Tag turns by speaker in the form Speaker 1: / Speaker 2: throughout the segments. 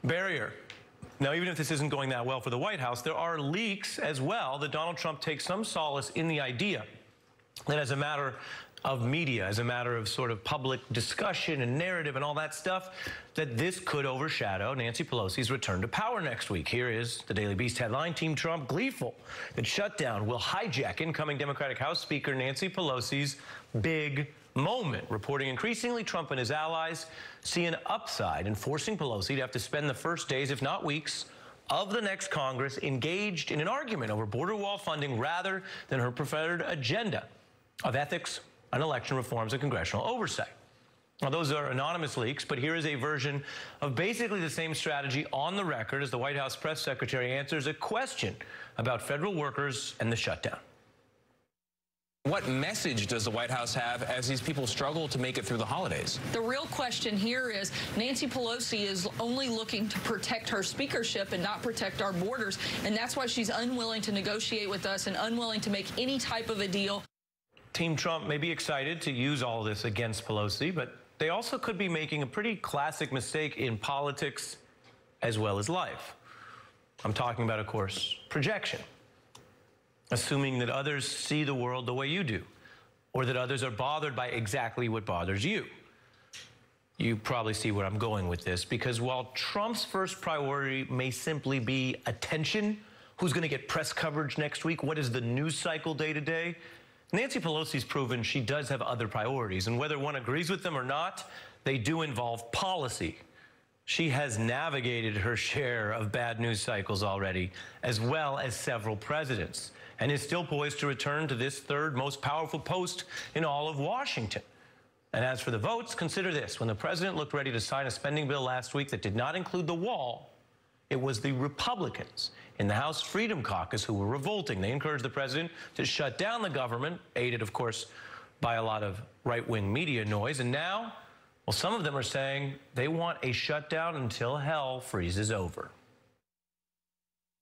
Speaker 1: barrier. Now, even if this isn't going that well for the White House, there are leaks as well that Donald Trump takes some solace in the idea that as a matter of media, as a matter of sort of public discussion and narrative and all that stuff, that this could overshadow Nancy Pelosi's return to power next week. Here is the Daily Beast headline: Team Trump gleeful that shutdown will hijack incoming Democratic House Speaker Nancy Pelosi's big moment. Reporting increasingly, Trump and his allies see an upside in forcing Pelosi to have to spend the first days, if not weeks, of the next Congress engaged in an argument over border wall funding rather than her preferred agenda of ethics and election reforms and congressional oversight. Now, those are anonymous leaks, but here is a version of basically the same strategy on the record as the White House press secretary answers a question about federal workers and the shutdown.
Speaker 2: What message does the White House have as these people struggle to make it through the holidays?
Speaker 3: The real question here is Nancy Pelosi is only looking to protect her speakership and not protect our borders, and that's why she's unwilling to negotiate with us and unwilling to make any type of a deal.
Speaker 1: Team Trump may be excited to use all this against Pelosi, but they also could be making a pretty classic mistake in politics as well as life. I'm talking about, of course, projection. Assuming that others see the world the way you do, or that others are bothered by exactly what bothers you. You probably see where I'm going with this, because while Trump's first priority may simply be attention, who's going to get press coverage next week, what is the news cycle day to day, Nancy Pelosi's proven she does have other priorities, and whether one agrees with them or not, they do involve policy. She has navigated her share of bad news cycles already, as well as several presidents, and is still poised to return to this third most powerful post in all of Washington. And as for the votes, consider this. When the president looked ready to sign a spending bill last week that did not include the wall, it was the Republicans in the House Freedom Caucus who were revolting. They encouraged the president to shut down the government, aided, of course, by a lot of right-wing media noise. And now, well, some of them are saying they want a shutdown until hell freezes over.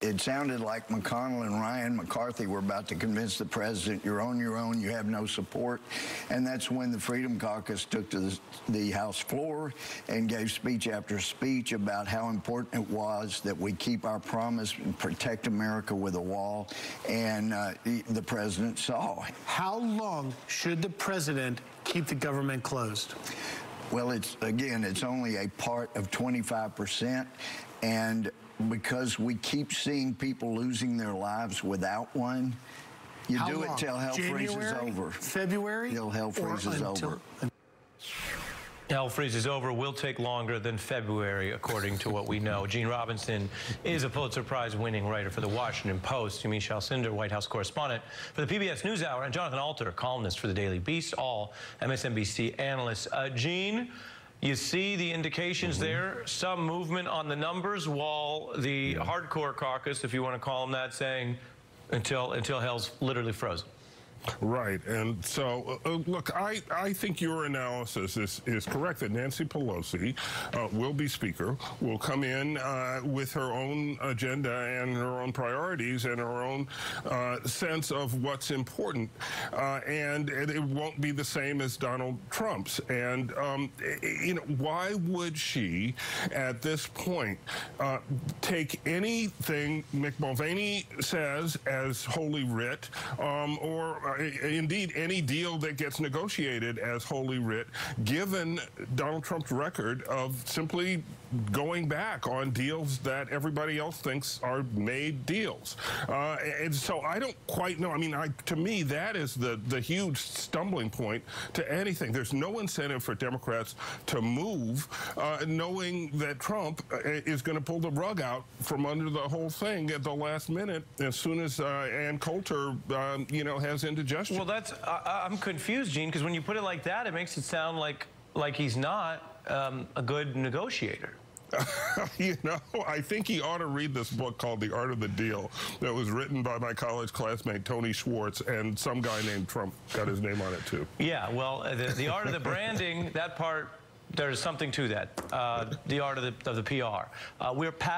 Speaker 4: It sounded like McConnell and Ryan McCarthy were about to convince the president, you're on your own, you have no support. And that's when the Freedom Caucus took to the House floor and gave speech after speech about how important it was that we keep our promise and protect America with a wall. And the president saw.
Speaker 5: How long should the president keep the government closed?
Speaker 4: Well, it's only a part of 25%. And because we keep seeing people losing their lives without one, you
Speaker 5: How
Speaker 4: do
Speaker 5: long?
Speaker 4: It till hell freezes over.
Speaker 5: February?
Speaker 4: Till hell freezes over.
Speaker 1: Hell freezes over will take longer than February, according to what we know. Gene Robinson is a Pulitzer Prize-winning writer for The Washington Post. Yamiche Alcindor, White House correspondent for the PBS NewsHour, and Jonathan Alter, columnist for the Daily Beast, all MSNBC analysts. Gene, you see the indications there, some movement on the numbers, while the hardcore caucus, if you want to call them that, saying until hell's literally frozen.
Speaker 6: Right, and so, look, I think your analysis is correct, that Nancy Pelosi will be Speaker, will come in with her own agenda and her own priorities and her own sense of what's important, and it won't be the same as Donald Trump's. And, you know, why would she, at this point, take anything Mick Mulvaney says as holy writ, or indeed any deal that gets negotiated as holy writ, given Donald Trump's record of simply going back on deals that everybody else thinks are made deals. And so I don't quite know. I mean, to me, that is the huge stumbling point to anything. There's no incentive for Democrats to move, knowing that Trump is going to pull the rug out from under the whole thing at the last minute as soon as Ann Coulter, you know, has indigestion.
Speaker 1: Well, I'm confused, Gene, because when you put it like that, it makes it sound like he's not a good negotiator.
Speaker 6: You know, I think he ought to read this book called The Art of the Deal that was written by my college classmate Tony Schwartz, and some guy named Trump got his name on it too.
Speaker 1: Yeah, well, the art of the branding, that part, there's something to that. The art of the PR. We're past